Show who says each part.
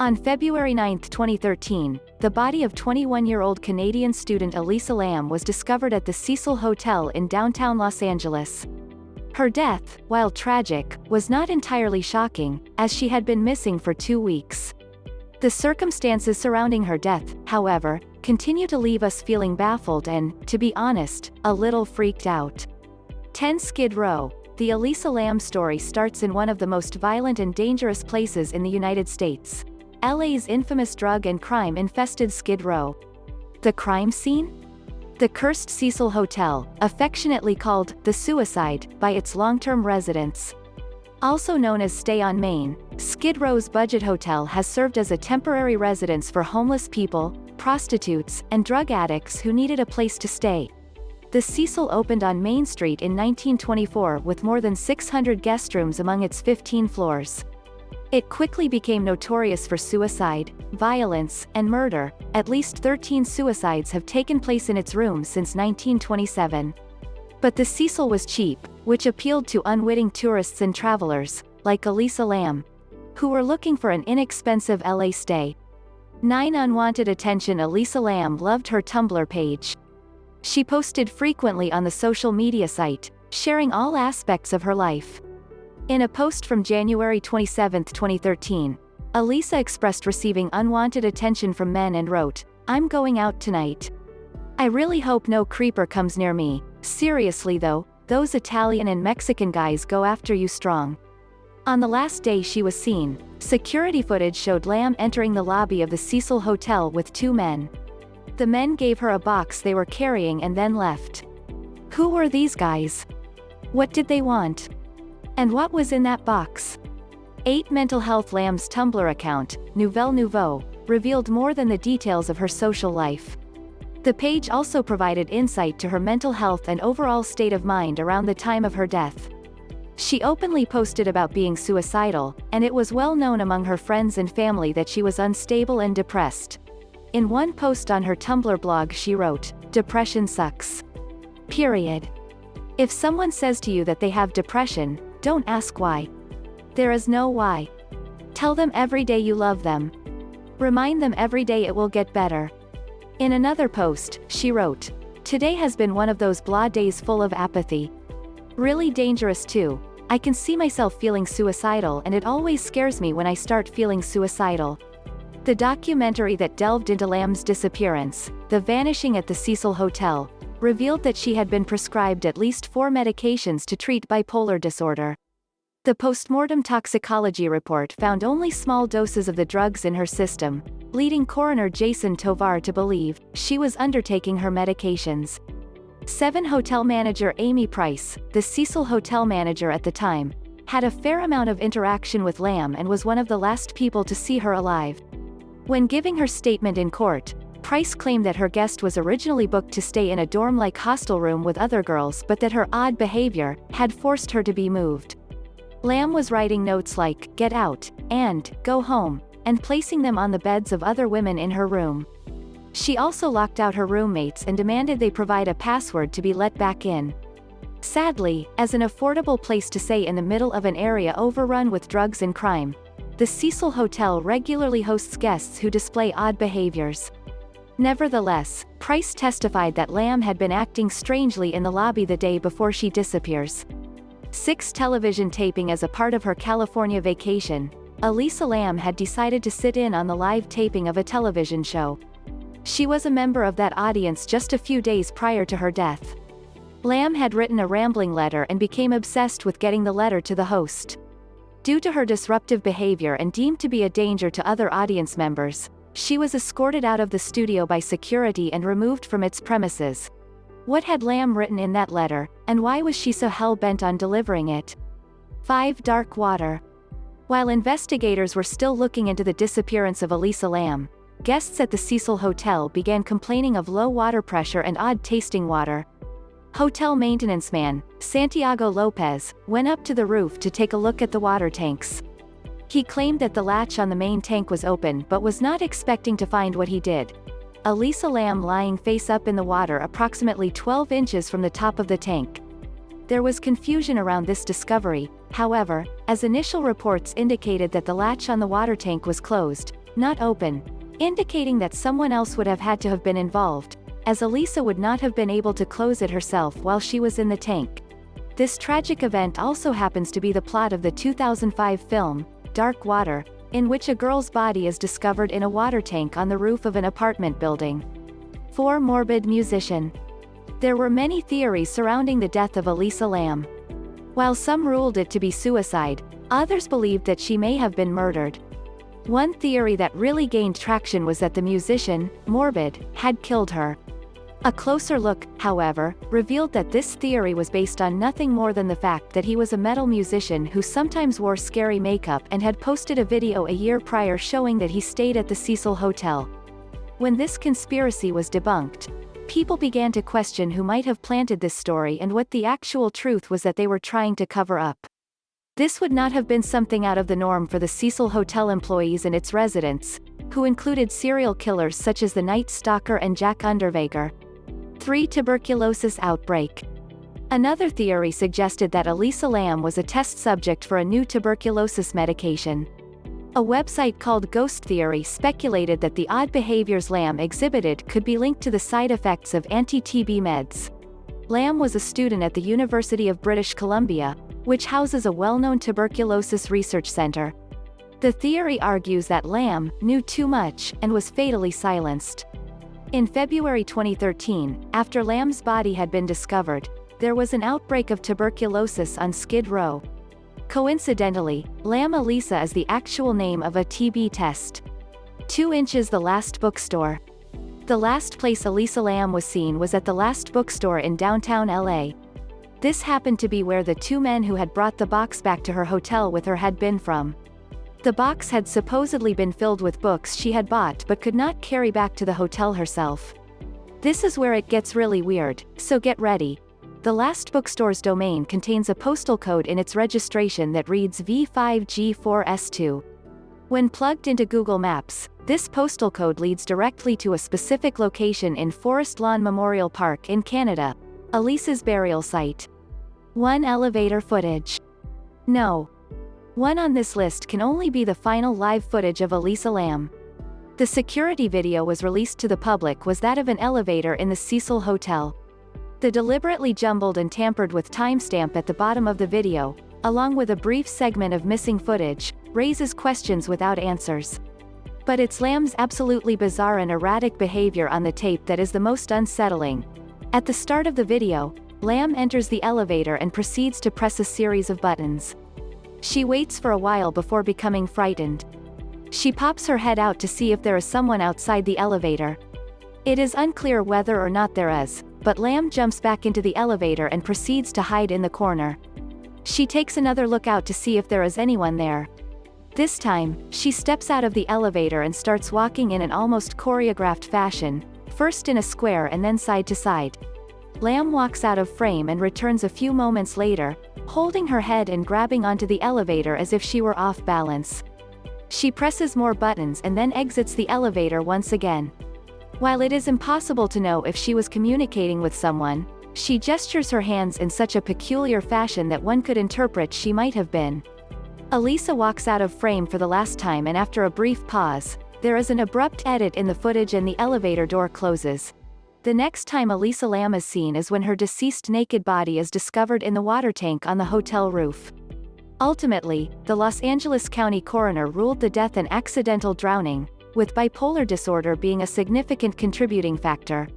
Speaker 1: On February 9, 2013, the body of 21-year-old Canadian student ELISA LAM was discovered at the Cecil Hotel in downtown Los Angeles. Her death, while tragic, was not entirely shocking, as she had been missing for 2 weeks. The circumstances surrounding her death, however, continue to leave us feeling baffled and, to be honest, a little freaked out. 10 Skid Row. The ELISA LAM story starts in one of the most violent and dangerous places in the United States. LA's infamous drug and crime-infested Skid Row. The crime scene? The cursed Cecil Hotel, affectionately called the Suicide by its long-term residents. Also known as Stay on Main, Skid Row's budget hotel has served as a temporary residence for homeless people, prostitutes, and drug addicts who needed a place to stay. The Cecil opened on Main Street in 1924 with more than 600 guest rooms among its 15 floors. It quickly became notorious for suicide, violence, and murder. At least 13 suicides have taken place in its rooms since 1927. But the Cecil was cheap, which appealed to unwitting tourists and travelers, like ELISA LAM, who were looking for an inexpensive LA stay. 9 Unwanted attention. ELISA LAM loved her Tumblr page. She posted frequently on the social media site, sharing all aspects of her life. In a post from January 27, 2013, ELISA expressed receiving unwanted attention from men and wrote, "I'm going out tonight. I really hope no creeper comes near me. Seriously though, those Italian and Mexican guys go after you strong." On the last day she was seen, security footage showed Lam entering the lobby of the Cecil Hotel with 2 men. The men gave her a box they were carrying and then left. Who were these guys? What did they want? And what was in that box? 8 Mental Health. Lam's Tumblr account, Nouvelle Nouveau, revealed more than the details of her social life. The page also provided insight to her mental health and overall state of mind around the time of her death. She openly posted about being suicidal, and it was well known among her friends and family that she was unstable and depressed. In one post on her Tumblr blog she wrote, "Depression sucks. Period. If someone says to you that they have depression, don't ask why. There is no why. Tell them every day you love them. Remind them every day it will get better." In another post, she wrote, "Today has been one of those blah days full of apathy. Really dangerous too. I can see myself feeling suicidal and it always scares me when I start feeling suicidal." The documentary that delved into Lam's disappearance, The Vanishing at the Cecil Hotel, revealed that she had been prescribed at least 4 medications to treat bipolar disorder. The postmortem toxicology report found only small doses of the drugs in her system, leading coroner Jason Tovar to believe she was undertaking her medications. 7 Hotel manager Amy Price, the Cecil Hotel manager at the time, had a fair amount of interaction with Lam and was one of the last people to see her alive. When giving her statement in court, Price claimed that her guest was originally booked to stay in a dorm-like hostel room with other girls but that her odd behavior had forced her to be moved. Lam was writing notes like, "Get out," and "Go home," and placing them on the beds of other women in her room. She also locked out her roommates and demanded they provide a password to be let back in. Sadly, as an affordable place to stay in the middle of an area overrun with drugs and crime, the Cecil Hotel regularly hosts guests who display odd behaviors. Nevertheless, Price testified that Lam had been acting strangely in the lobby the day before she disappears. 6 Television taping. As a part of her California vacation, ELISA LAM had decided to sit in on the live taping of a television show. She was a member of that audience just a few days prior to her death. Lam had written a rambling letter and became obsessed with getting the letter to the host. Due to her disruptive behavior and deemed to be a danger to other audience members, she was escorted out of the studio by security and removed from its premises. What had Lam written in that letter, and why was she so hell-bent on delivering it? 5 Dark Water. While investigators were still looking into the disappearance of ELISA LAM, guests at the Cecil Hotel began complaining of low water pressure and odd-tasting water. Hotel maintenance man, Santiago Lopez, went up to the roof to take a look at the water tanks. He claimed that the latch on the main tank was open but was not expecting to find what he did. ELISA LAM lying face up in the water approximately 12 inches from the top of the tank. There was confusion around this discovery, however, as initial reports indicated that the latch on the water tank was closed, not open, indicating that someone else would have had to have been involved, as ELISA would not have been able to close it herself while she was in the tank. This tragic event also happens to be the plot of the 2005 film, Dark Water, in which a girl's body is discovered in a water tank on the roof of an apartment building. 4. Morbid musician. There were many theories surrounding the death of ELISA LAM. While some ruled it to be suicide, others believed that she may have been murdered. One theory that really gained traction was that the musician, Morbid, had killed her. A closer look, however, revealed that this theory was based on nothing more than the fact that he was a metal musician who sometimes wore scary makeup and had posted a video a year prior showing that he stayed at the Cecil Hotel. When this conspiracy was debunked, people began to question who might have planted this story and what the actual truth was that they were trying to cover up. This would not have been something out of the norm for the Cecil Hotel employees and its residents, who included serial killers such as the Night Stalker and Jack Underweger. 3. Tuberculosis outbreak. Another theory suggested that ELISA LAM was a test subject for a new tuberculosis medication. A website called Ghost Theory speculated that the odd behaviors Lam exhibited could be linked to the side effects of anti-TB meds. Lam was a student at the University of British Columbia, which houses a well-known tuberculosis research center. The theory argues that Lam knew too much and was fatally silenced. In February 2013, after Lam's body had been discovered, there was an outbreak of tuberculosis on Skid Row. Coincidentally, Lam ELISA is the actual name of a TB test. 2 Inches The Last Bookstore. The last place ELISA LAM was seen was at the Last Bookstore in downtown LA. This happened to be where the 2 men who had brought the box back to her hotel with her had been from. The box had supposedly been filled with books she had bought but could not carry back to the hotel herself. This is where it gets really weird, so get ready. The Last Bookstore's domain contains a postal code in its registration that reads V5G4S2. When plugged into Google Maps, this postal code leads directly to a specific location in Forest Lawn Memorial Park in Canada, ELISA's burial site. 1 Elevator footage. No. 1 on this list can only be the final live footage of ELISA LAM. The security video was released to the public was that of an elevator in the Cecil Hotel. The deliberately jumbled and tampered with timestamp at the bottom of the video, along with a brief segment of missing footage, raises questions without answers. But it's Lam's absolutely bizarre and erratic behavior on the tape that is the most unsettling. At the start of the video, Lam enters the elevator and proceeds to press a series of buttons. She waits for a while before becoming frightened. She pops her head out to see if there is someone outside the elevator. It is unclear whether or not there is, but Lam jumps back into the elevator and proceeds to hide in the corner. She takes another look out to see if there is anyone there. This time, she steps out of the elevator and starts walking in an almost choreographed fashion, first in a square and then side to side. Lam walks out of frame and returns a few moments later, holding her head and grabbing onto the elevator as if she were off balance. She presses more buttons and then exits the elevator once again. While it is impossible to know if she was communicating with someone, she gestures her hands in such a peculiar fashion that one could interpret she might have been. ELISA walks out of frame for the last time and after a brief pause, there is an abrupt edit in the footage and the elevator door closes. The next time ELISA LAM is seen is when her deceased naked body is discovered in the water tank on the hotel roof. Ultimately, the Los Angeles County coroner ruled the death an accidental drowning, with bipolar disorder being a significant contributing factor.